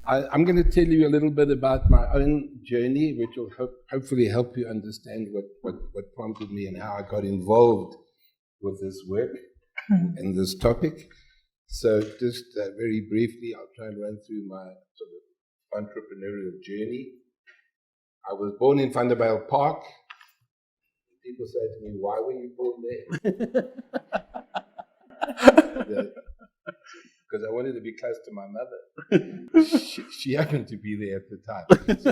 I'm going to tell you a little bit about my own journey, which will hopefully help you understand what prompted me and how I got involved with this work and this topic. So just very briefly, I'll try and run through my sort of entrepreneurial journey. I was born in Vanderbijl Park. People say to me, why were you born there? Because I wanted to be close to my mother. She happened to be there at the time. So,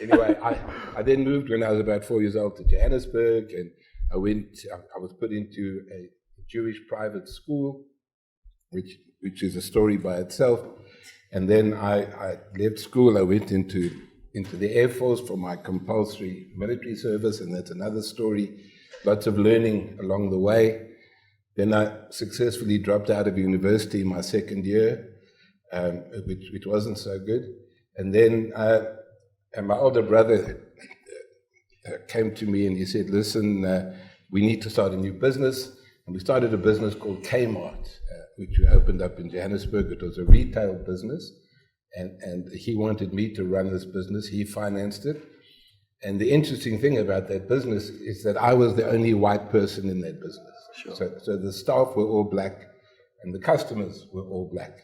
anyway, I then moved when I was about 4 years old to Johannesburg, and I was put into a Jewish private school, which is a story by itself. And then I left school. I went into the Air Force for my compulsory military service, and that's another story. Lots of learning along the way. Then I successfully dropped out of university in my second year, which wasn't so good. And then and my older brother came to me and he said, listen, we need to start a new business. And we started a business called Kmart, which we opened up in Johannesburg. It was a retail business. And he wanted me to run this business. He financed it. And the interesting thing about that business is that I was the only white person in that business. Sure. So the staff were all black and the customers were all black.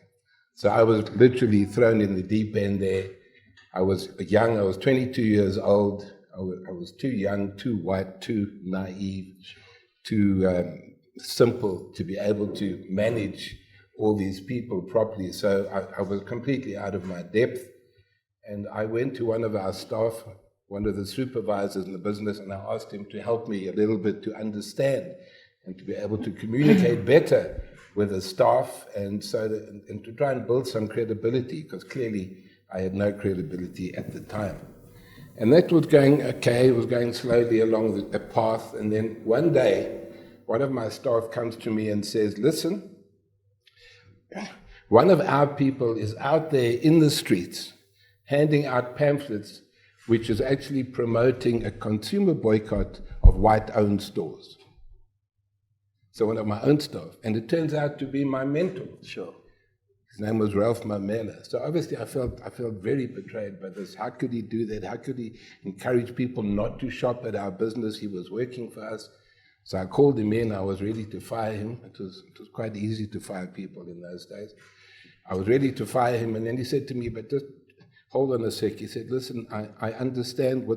So I was literally thrown in the deep end there. I was young. I was 22 years old. I was too young, too white, too naive, too simple to be able to manage all these people properly. So I was completely out of my depth. And I went to one of our staff, one of the supervisors in the business, and I asked him to help me a little bit to understand and to be able to communicate better with the staff, and and to try and build some credibility, because clearly I had no credibility at the time. And that was going okay. It was going slowly along the path. And then one day, one of my staff comes to me and says, listen, one of our people is out there in the streets handing out pamphlets which is actually promoting a consumer boycott of white-owned stores. So one of my own staff, and it turns out to be my mentor. Sure. His name was Ralph Mamela. So obviously I felt very betrayed by this. How could he do that? How could he encourage people not to shop at our business? He was working for us. So I called him in. I was ready to fire him. It was quite easy to fire people in those days. I was ready to fire him, and then he said to me, but just hold on a sec. He said, listen, I understand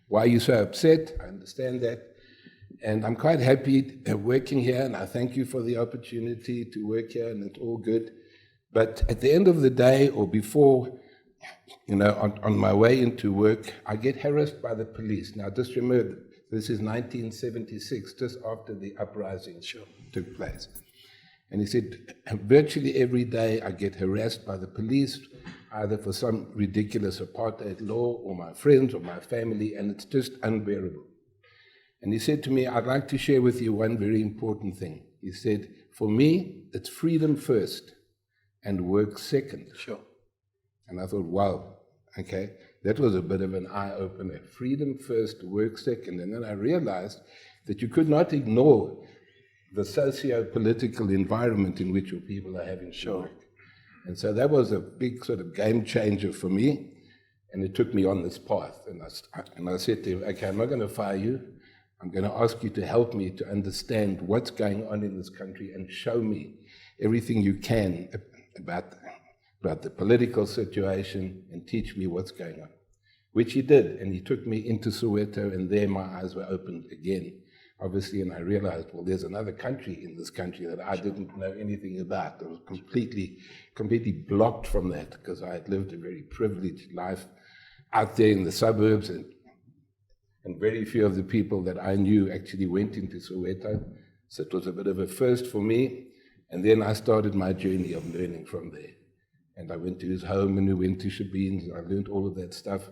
why you're so upset. I understand that. And I'm quite happy working here, and I thank you for the opportunity to work here, and it's all good. But at the end of the day, or before, on my way into work, I get harassed by the police. Now, just remember, this is 1976, just after the uprising took place. And he said, virtually every day I get harassed by the police, either for some ridiculous apartheid law, or my friends, or my family, and it's just unbearable. And he said to me, I'd like to share with you one very important thing. He said, for me, it's freedom first and work second. Sure. And I thought, wow, okay, that was a bit of an eye-opener. Freedom first, work second. And then I realized that you could not ignore the socio-political environment in which your people are having to work. And so that was a big sort of game changer for me. And it took me on this path. And I said to him, okay, I'm not going to fire you. I'm going to ask you to help me to understand what's going on in this country and show me everything you can about the political situation and teach me what's going on, which he did. And he took me into Soweto, and there my eyes were opened again, obviously, and I realized, well, there's another country in this country that I didn't know anything about. I was completely blocked from that, because I had lived a very privileged life out there in the suburbs, and very few of the people that I knew actually went into Soweto. So it was a bit of a first for me. And then I started my journey of learning from there. And I went to his home, and we went to Shabin's, and I learned all of that stuff.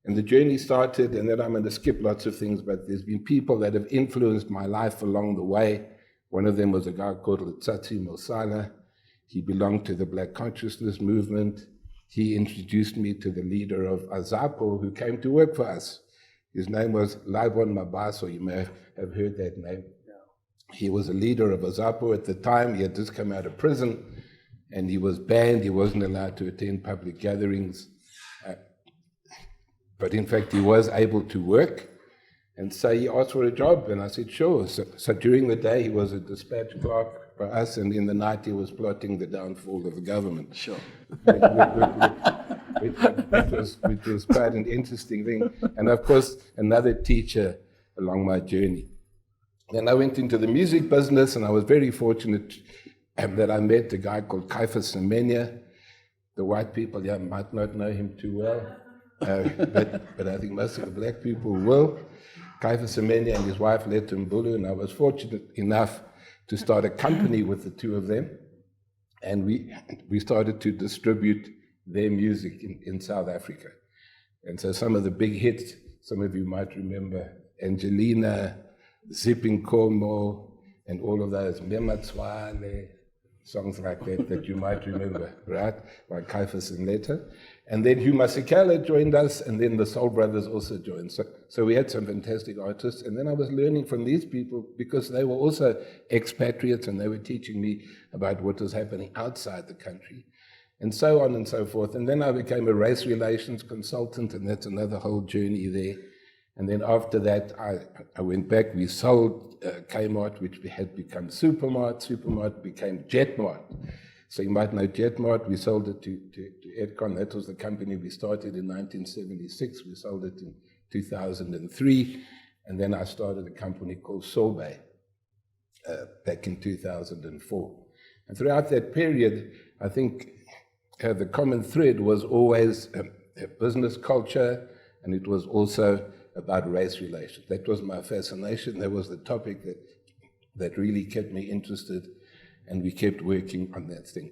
And the journey started, and then I'm going to skip lots of things, but there's been people that have influenced my life along the way. One of them was a guy called Letsatsi Mosala. He belonged to the Black Consciousness movement. He introduced me to the leader of Azapo, who came to work for us. His name was Laibon Mabaso. You may have heard that name. Yeah. He was a leader of Azapo at the time. He had just come out of prison. and he was banned. He wasn't allowed to attend public gatherings. But in fact, he was able to work. And so he asked for a job, and I said, sure. So during the day, he was a dispatch clerk for us, and in the night, he was plotting the downfall of the government. Sure. Which was quite an interesting thing. And of course, another teacher along my journey. Then I went into the music business, and I was very fortunate that I met a guy called Semenya. The white people here might not know him too well, but I think most of the black people will. Semenya and his wife, Leto Mbulu, and I was fortunate enough to start a company with the two of them, and we started to distribute their music in South Africa. And so some of the big hits, some of you might remember, Angelina, Zipping Como, and all of those, Mematswane, songs like that you might remember, right? By Kaifas and Leto. And then Hugh Masekela joined us, and then the Soul Brothers also joined. So we had some fantastic artists, and then I was learning from these people because they were also expatriates, and they were teaching me about what was happening outside the country, and so on and so forth. And then I became a race relations consultant, and that's another whole journey there. And then after that, I went back. We sold Kmart, which had become Supermart. Supermart became Jetmart. So you might know Jetmart. We sold it to Edcon. That was the company we started in 1976. We sold it in 2003. And then I started a company called Sorbet back in 2004. And throughout that period, I think the common thread was always a business culture, and it was also about race relations. That was my fascination. That was the topic that really kept me interested, and we kept working on that thing.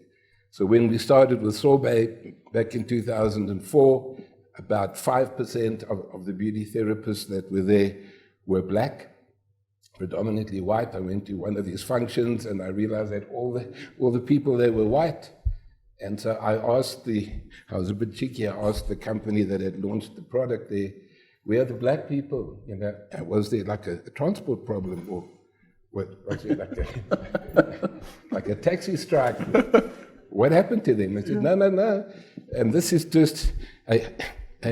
So when we started with Sorbet back in 2004, about 5% of the beauty therapists that were there were black, predominantly white. I went to one of these functions, and I realized that all the people there were white. And so I was a bit cheeky, I asked the company that had launched the product there, where are the black people? You know, was there like a transport problem, or was there like a taxi strike? What happened to them? I said, no. And this is just a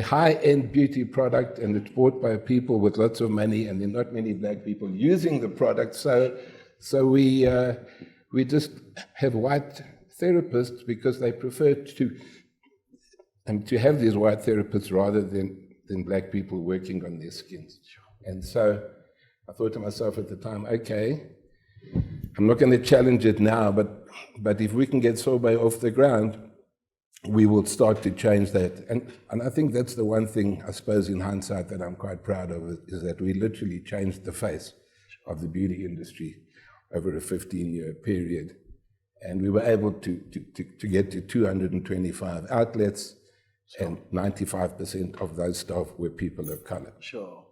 high-end beauty product, and it's bought by people with lots of money, and there are not many black people using the product. So we just have white therapists because they prefer to have these white therapists rather than black people working on their skins. And so I thought to myself at the time, okay, I'm not going to challenge it now, but if we can get Sorbet off the ground, we will start to change that. And I think that's the one thing, I suppose, in hindsight, that I'm quite proud of, is that we literally changed the face of the beauty industry over a 15-year period. And we were able to get to 225 outlets, and 95% of those staff were people of color. Sure.